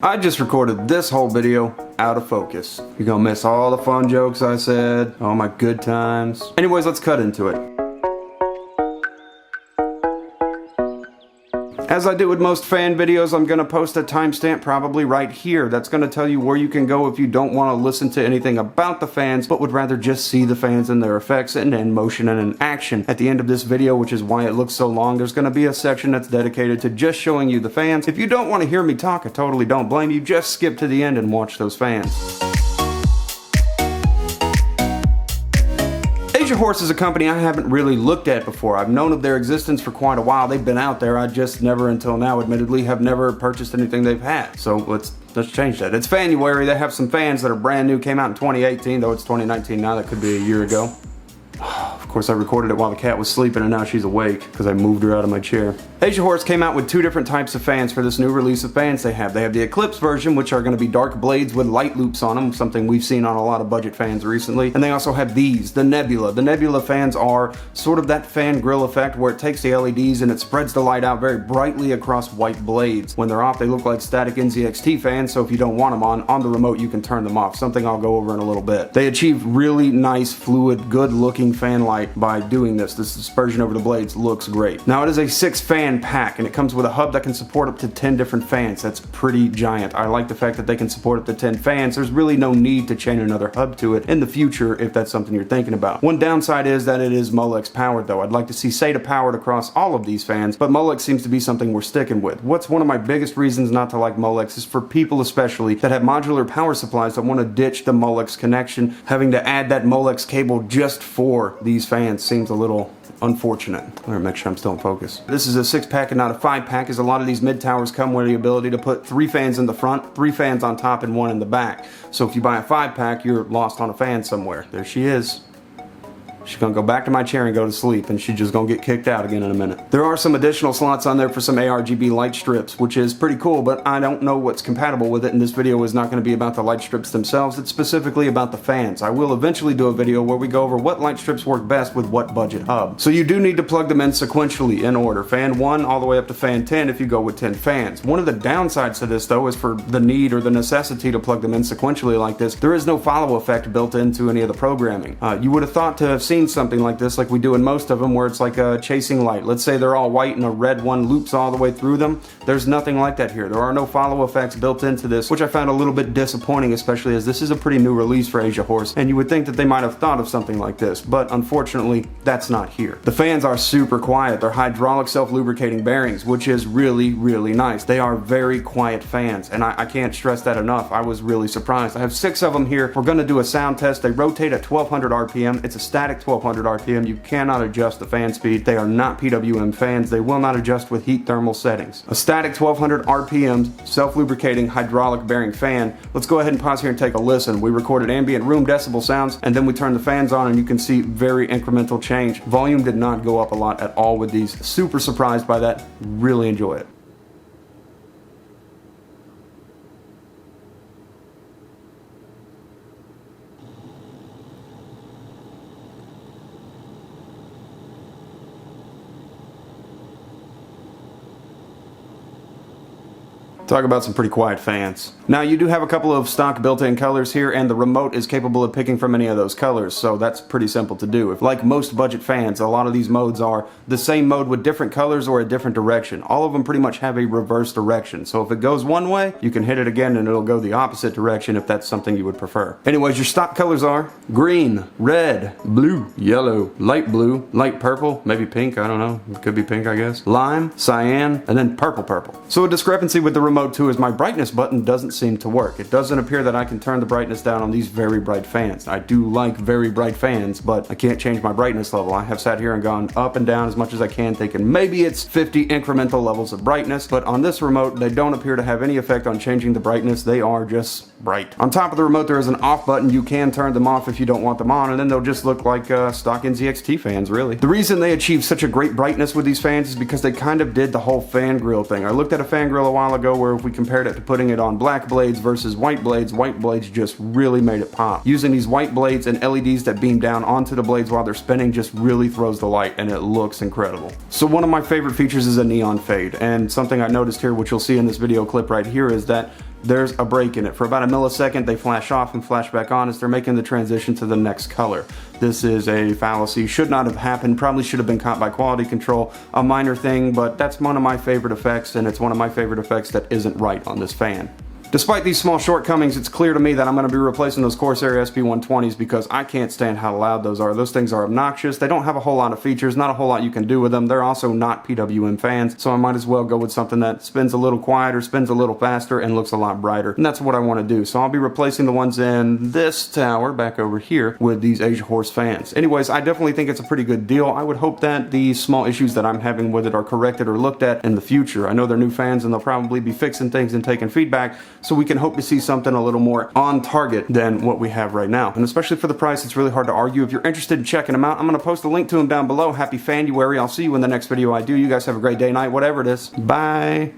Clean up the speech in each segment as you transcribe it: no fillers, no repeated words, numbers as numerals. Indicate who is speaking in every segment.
Speaker 1: I just recorded this whole video out of focus. You're gonna miss all the fun jokes I said, all my good times. Anyways, let's cut into it. As I do with most fan videos, I'm gonna post a timestamp probably right here. That's gonna tell you where you can go if you don't want to listen to anything about the fans, but would rather just see the fans and their effects and in motion and in action. At the end of this video, which is why it looks so long, there's gonna be a section that's dedicated to just showing you the fans. If you don't want to hear me talk, I totally don't blame you. Just skip to the end and watch those fans. AsiaHorse is a company I haven't really looked at before. I've known of their existence for quite a while. They've been out there. I just never, until now, admittedly, have never purchased anything they've had. So let's change that. It's Fanuary. They have some fans that are brand new. Came out in 2018, though it's 2019 now. That could be a year ago. Of course, I recorded it while the cat was sleeping, and now she's awake because I moved her out of my chair. AsiaHorse came out with two different types of fans for this new release of fans they have. They have the Eclipse version, which are going to be dark blades with light loops on them, something we've seen on a lot of budget fans recently. And they also have these, the Nebula. The Nebula fans are sort of that fan grill effect where it takes the LEDs and it spreads the light out very brightly across white blades. When they're off, they look like static NZXT fans, so if you don't want them on the remote, you can turn them off, something I'll go over in a little bit. They achieve really nice, fluid, good-looking fan light by doing this. This dispersion over the blades looks great. Now, it is a 6-fan pack, and it comes with a hub that can support up to 10 different fans. That's pretty giant. I like the fact that they can support up to 10 fans. There's really no need to chain another hub to it in the future if that's something you're thinking about. One downside is that it is Molex powered, though. I'd like to see SATA powered across all of these fans, but Molex seems to be something we're sticking with. What's one of my biggest reasons not to like Molex is for people especially that have modular power supplies that want to ditch the Molex connection. Having to add that Molex cable just for these fans seems a little unfortunate. I'm gonna make sure I'm still in focus. This is a 6-pack and not a 5-pack, as a lot of these mid-towers come with the ability to put 3 fans in the front, 3 fans on top, and 1 in the back. So if you buy a 5-pack, you're lost on a fan somewhere. There she is. She's gonna go back to my chair and go to sleep, and she's just gonna get kicked out again in a minute. There are some additional slots on there for some RGB light strips, which is pretty cool, but I don't know what's compatible with it, and this video is not gonna be about the light strips themselves. It's specifically about the fans. I will eventually do a video where we go over what light strips work best with what budget hub. So you do need to plug them in sequentially in order. Fan 1 all the way up to fan 10 if you go with 10 fans. One of the downsides to this, though, is for the need or the necessity to plug them in sequentially like this, there is no follow effect built into any of the programming. You would have thought to have seen something like this, like we do in most of them, where it's like a chasing light. Let's say they're all white and a red one loops all the way through them. There's nothing like that here. There are no follow effects built into this, which I found a little bit disappointing, especially as this is a pretty new release for AsiaHorse, and you would think that they might have thought of something like this, but unfortunately, that's not here. The fans are super quiet. They're hydraulic self-lubricating bearings, which is really, really nice. They are very quiet fans, and I can't stress that enough. I was really surprised. I have 6 of them here. We're gonna do a sound test. They rotate at 1200 RPM. It's a static 1200 RPM. You cannot adjust the fan speed. They are not PWM fans. They will not adjust with heat thermal settings. A static 1200 RPM self-lubricating hydraulic bearing fan. Let's go ahead and pause here and take a listen. We recorded ambient room decibel sounds, and then we turned the fans on, and you can see very incremental change. Volume did not go up a lot at all with these. Super surprised by that. Really enjoy it. Talk about some pretty quiet fans. Now, you do have a couple of stock built-in colors here, and the remote is capable of picking from any of those colors, so that's pretty simple to do. If, like most budget fans, a lot of these modes are the same mode with different colors or a different direction. All of them pretty much have a reverse direction, so if it goes one way, you can hit it again and it'll go the opposite direction if that's something you would prefer. Anyways, your stock colors are green, red, blue, yellow, light blue, light purple, maybe pink, I don't know, it could be pink I guess, lime, cyan, and then purple. So a discrepancy with the remote too is my brightness button doesn't seem to work. It doesn't appear that I can turn the brightness down on these very bright fans. I do like very bright fans, but I can't change my brightness level. I have sat here and gone up and down as much as I can, thinking maybe it's 50 incremental levels of brightness, but on this remote, they don't appear to have any effect on changing the brightness. They are just bright. On top of the remote, there is an off button. You can turn them off if you don't want them on, and then they'll just look like stock NZXT fans, really. The reason they achieve such a great brightness with these fans is because they kind of did the whole fan grill thing. I looked at a fan grill a while ago where if we compared it to putting it on black blades versus white blades just really made it pop. Using these white blades and LEDs that beam down onto the blades while they're spinning just really throws the light, and it looks incredible. So one of my favorite features is a neon fade, and something I noticed here, which you'll see in this video clip right here, is that there's a break in it. For about a millisecond, they flash off and flash back on as they're making the transition to the next color. This is a fallacy. Should not have happened. Probably should have been caught by quality control. A minor thing, but that's one of my favorite effects, and it's one of my favorite effects that isn't right on this fan. Despite these small shortcomings, it's clear to me that I'm going to be replacing those Corsair SP120s because I can't stand how loud those are. Those things are obnoxious. They don't have a whole lot of features, not a whole lot you can do with them. They're also not PWM fans, so I might as well go with something that spins a little quieter, spins a little faster, and looks a lot brighter. And that's what I want to do. So I'll be replacing the ones in this tower back over here with these AsiaHorse fans. Anyways, I definitely think it's a pretty good deal. I would hope that the small issues that I'm having with it are corrected or looked at in the future. I know they're new fans and they'll probably be fixing things and taking feedback, so we can hope to see something a little more on target than what we have right now. And especially for the price, it's really hard to argue. If you're interested in checking them out, I'm going to post a link to them down below. Happy Fanuary. I'll see you in the next video I do. You guys have a great day, night, whatever it is. Bye.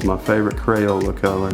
Speaker 1: my favorite Crayola color.